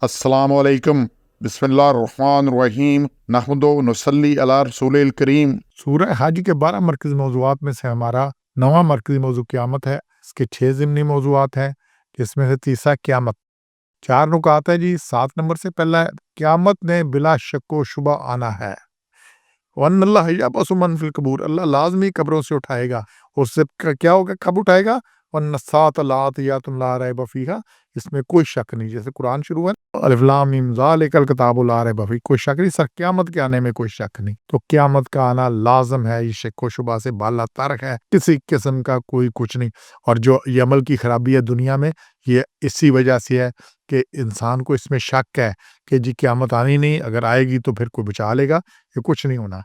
السلام علیکم، بسم اللہ الرحمن الرحیم، نحمد و نصلی علی رسول الکریم۔ سورہ حج کے 12 مرکزی موضوعات میں سے ہمارا 9واں مرکزی موضوع قیامت ہے۔ اس کے 6 ضمنی موضوعات ہیں، جس میں سے تیسرا قیامت۔ 4 نکات ہے جی۔ 7 نمبر سے پہلا ہے قیامت نے بلا شک و شبہ آنا ہے۔ وَأَنَّ اللَّهَ يَبْعَثُ مَن فِي الْقُبُورِ، اللہ لازمی قبروں سے اٹھائے گا۔ اس سے کیا ہوگا؟ کب اٹھائے گا؟ وَأَنَّ السَّاعَةَ لَآتِيَةٌ لَا رَيْبَ فِيهَا، اس میں کوئی شک نہیں۔ جیسے قرآن شروع ہے الف لام میم ذالک الکتاب لا ریب فیہ، کوئی شک نہیں سر، قیامت کے آنے میں کوئی شک نہیں۔ تو قیامت کا آنا لازم ہے، یہ شک و شبہ سے بالا تر ہے، کسی قسم کا کوئی کچھ نہیں۔ اور جو یہ عمل کی خرابی ہے دنیا میں، یہ اسی وجہ سے ہے کہ انسان کو اس میں شک ہے کہ جی قیامت آنی نہیں، اگر آئے گی تو پھر کوئی بچا لے گا، یہ کچھ نہیں ہونا۔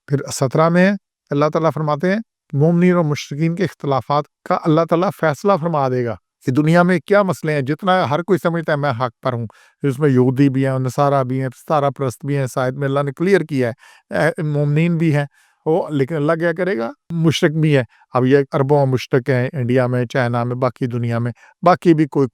پھر 17 میں اللہ تعالیٰ فرماتے ہیں مومنین اور مشرکین کے اختلافات کا اللہ تعالیٰ فیصلہ فرما دے گا کہ دنیا میں کیا مسئلے ہیں۔ جتنا ہر کوئی سمجھتا ہے میں حق پر ہوں، اس میں یہودی بھی ہیں، نصارہ بھی ہیں، ستارہ پرست بھی ہیں، شاید میں اللہ نے کلیئر کیا ہے، مومنین بھی ہیں وہ، لیکن اللہ کیا کرے گا؟ مشرک بھی ہے۔ اب یہ اربوں مشرک ہیں انڈیا میں، چائنا میں، باقی دنیا میں، باقی بھی کوئی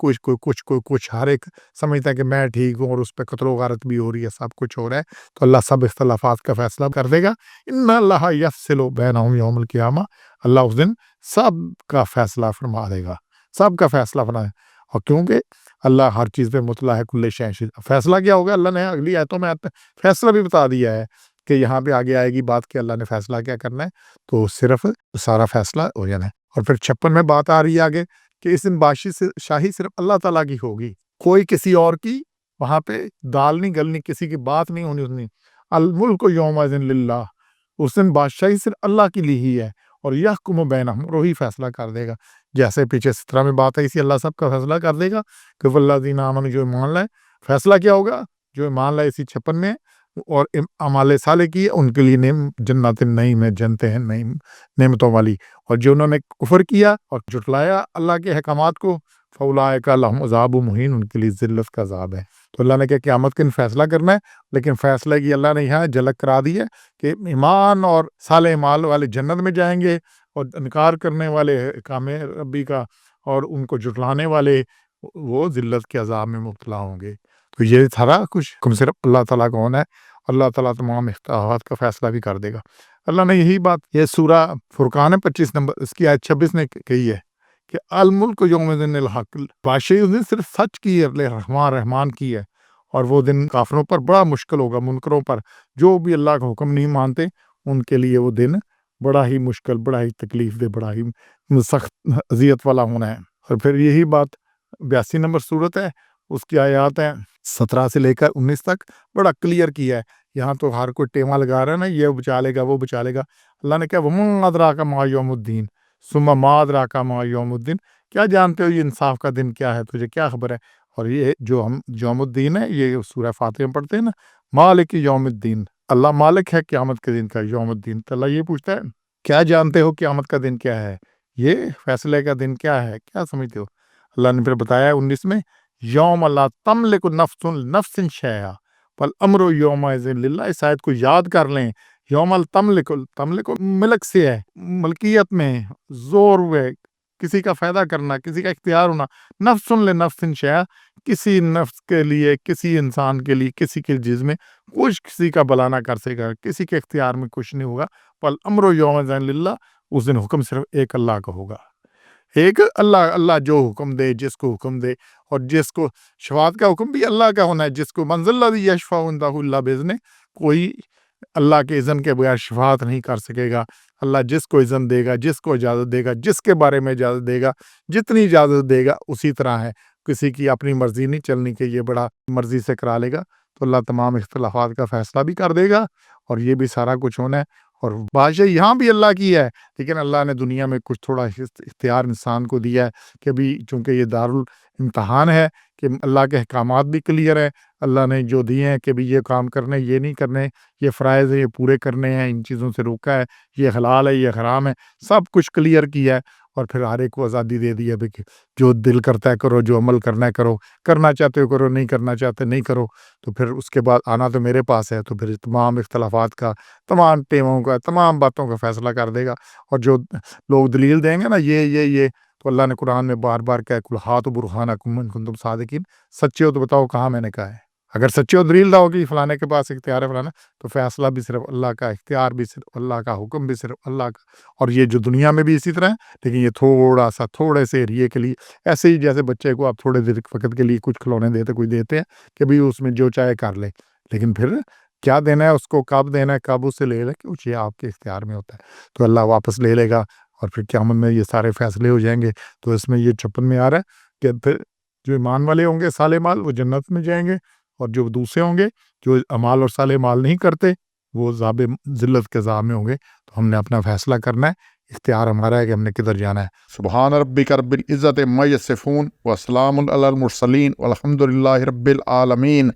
کچھ ہر ایک سمجھتا ہے کہ میں ٹھیک ہوں، اور اس پہ قتل و غارت بھی ہو رہی ہے، سب کچھ ہو رہا ہے۔ تو اللہ سب اختلافات کا فیصلہ کر دے گا۔ ان اللہ یفصل بینہم یوم القیامہ، اللہ اس دن سب کا فیصلہ فرما دے گا، سب کا فیصلہ فرما دے گا۔ اور کیونکہ اللہ ہر چیز پہ مطلع ہے، کل شیء شہید۔ فیصلہ کیا ہوگا؟ اللہ نے اگلی آیتوں میں فیصلہ بھی بتا دیا ہے کہ یہاں پہ آگے آئے گی بات کہ اللہ نے فیصلہ کیا کرنا ہے، تو صرف سارا فیصلہ ہو جانا ہے۔ اور پھر 56 میں بات آ رہی ہے آگے کہ اس دن بادشاہی شاہی صرف اللہ تعالیٰ کی ہوگی، کوئی کسی اور کی وہاں پہ دال نہیں گلنی، کسی کی بات نہیں ہونی اتنی۔ الملک یومئذ للہ، اس دن بادشاہی صرف اللہ کے لیے ہی ہے، اور یحکم بینہم، وہی فیصلہ کر دے گا۔ جیسے پیچھے 17 میں بات ہے، اسی اللہ سب کا فیصلہ کر دے گا کہ والذین آمنوا، جو ایمان لائے۔ فیصلہ کیا ہوگا؟ جو ایمان لائے، اسی 56 میں، اور اعمال صالح کی، ان کے لیے جنات النعیم ہے، جنتیں ہیں نعمتوں والی۔ اور جو انہوں نے کفر کیا اور جھٹلایا اللہ کے احکامات کو، فاولئک لہم عذاب مہین، ان کے لیے ذلت کا عذاب ہے۔ تو اللہ نے کیا قیامت کے دن فیصلہ کرنا ہے، لیکن فیصلے کی اللہ نے یہاں جھلک کرا دی ہے کہ ایمان اور صالح اعمال والے جنت میں جائیں گے، اور انکار کرنے والے احکام ربی کا اور ان کو جھٹلانے والے وہ ذلت کے عذاب میں مبتلا ہوں گے۔ تو یہ سارا کچھ حکم صرف اللہ تعالیٰ کا ہونا ہے، اللہ تعالیٰ تمام اختلافات کا فیصلہ بھی کر دے گا۔ اللہ نے یہی بات یہ سورہ فرقان ہے 25 نمبر، اس کی آیت 26 نے کہی ہے کہ الملک یومئذ الحق، بادشاہی اس دن صرف سچ کی ہے، رحمان کی ہے۔ اور وہ دن کافروں پر بڑا مشکل ہوگا، منکروں پر، جو بھی اللہ کا حکم نہیں مانتے، ان کے لیے وہ دن بڑا ہی مشکل، بڑا ہی تکلیف دہ، بڑا ہی سخت اذیت والا ہونا ہے۔ اور پھر یہی بات 82 نمبر صورت ہے، اس کی آیات ہیں 17 سے لے کر 19 تک، بڑا کلیئر کیا ہے۔ یہاں تو ہر کوئی ٹیما لگا رہا ہے نا، یہ بچا لے گا، وہ بچا لے گا۔ اللہ نے کہا وَمَا أَدْرَاكَ مَا يَوْمُ الدِّينِ ثُمَّ مَا أَدْرَاكَ مَا يَوْمُ الدِّينِ، کیا جانتے ہو یہ انصاف کا دن کیا ہے، تجھے کیا خبر ہے؟ اور یہ جو ہم یوم الدین ہے، یہ سورہ فاتحہ میں پڑھتے ہیں نا، مالک یوم الدین، اللہ مالک ہے قیامت کے دن کا، یوم الدین۔ تو اللہ یہ پوچھتا ہے کیا جانتے ہو قیامت کا دن کیا ہے، یہ فیصلے کا دن کیا ہے، کیا سمجھتے ہو؟ اللہ نے پھر بتایا 19 میں، یوم لا تملک نفس لنفس شیئا والامر یومئذ للہ۔ اس آیت کو یاد کر لیں، یوم التملک، تملک ملک سے ہے، ملکیت میں، زور میں، کسی کا فائدہ کرنا، کسی کا اختیار ہونا، نفس لنفس شیئا، کسی نفس کے لیے، کسی انسان کے لیے، کسی کے جسم میں کچھ کسی کا بھلا نہ کر سکے گا، کسی کے اختیار میں کچھ نہیں ہوگا۔ والامر یومئذ للہ، اس دن حکم صرف ایک اللہ کا ہوگا، ایک اللہ جو حکم دے، جس کو حکم دے، اور جس کو شفاعت کا حکم بھی اللہ کا ہونا ہے، جس کو من ذا الذی یشفع عندہ الا باذنہ، کوئی اللہ کے اذن کے بغیر شفاعت نہیں کر سکے گا۔ اللہ جس کو اذن دے گا، جس کو اجازت دے گا، جس کے بارے میں اجازت دے گا، جتنی اجازت دے گا اسی طرح ہے، کسی کی اپنی مرضی نہیں چلنی کہ یہ بڑا مرضی سے کرا لے گا۔ تو اللہ تمام اختلافات کا فیصلہ بھی کر دے گا، اور یہ بھی سارا کچھ ہونا ہے۔ اور بادشاہی یہاں بھی اللہ کی ہے، لیکن اللہ نے دنیا میں کچھ تھوڑا اختیار انسان کو دیا ہے کہ بھی چونکہ یہ دارالامتحان ہے، کہ اللہ کے احکامات بھی کلیئر ہے، اللہ نے جو دیے ہیں کہ بھی یہ کام کرنے، یہ نہیں کرنے، یہ فرائض ہے، یہ پورے کرنے ہیں، ان چیزوں سے روکا ہے، یہ حلال ہے، یہ حرام ہے، سب کچھ کلیئر کیا ہے۔ اور پھر ہر ایک کو آزادی دے دی ہے کہ جو دل کرتا ہے کرو، جو عمل کرنا ہے کرو، کرنا چاہتے ہو کرو، نہیں کرنا چاہتے نہیں کرو۔ تو پھر اس کے بعد آنا تو میرے پاس ہے، تو پھر تمام اختلافات کا، تمام ٹیموں کا، تمام باتوں کا فیصلہ کر دے گا۔ اور جو لوگ دلیل دیں گے نا یہ تو اللہ نے قرآن میں بار بار کہا قل ہاتوا برہانکم ان کنتم صادقین، سچے ہو تو بتاؤ کہاں میں نے کہا ہے۔ اگر سچے ہو دلیل لاؤ کہ فلانے کے پاس اختیار ہے فلانا، تو فیصلہ بھی صرف اللہ کا، اختیار بھی صرف اللہ کا، حکم بھی صرف اللہ کا۔ اور یہ جو دنیا میں بھی اسی طرح ہے، لیکن یہ تھوڑے سے ایریے کے لیے، ایسے ہی جیسے بچے کو آپ تھوڑے دیر وقت کے لیے کچھ کھلونے دیتے، کوئی دیتے ہیں کہ بھی اس میں جو چاہے کر لے، لیکن پھر کیا دینا ہے اس کو، کب دینا ہے، کب اس سے لے لے، کچھ یہ آپ کے اختیار میں ہوتا ہے۔ تو اللہ واپس لے لے گا اور پھر قیامت میں یہ سارے فیصلے ہو جائیں گے۔ تو اس میں یہ 56 میں آ رہا ہے کہ پھر جو ایمان والے ہوں گے صالح مال، وہ جنت میں جائیں گے، اور جو دوسرے ہوں گے جو امال اور صالح مال نہیں کرتے، وہ عذاب ذلت کے عذاب میں ہوں گے۔ تو ہم نے اپنا فیصلہ کرنا ہے، اختیار ہمارا ہے کہ ہم نے کدھر جانا ہے۔ سبحان ربک رب العزت عما یصفون وسلام علی المرسلین والحمد للہ رب العالمین۔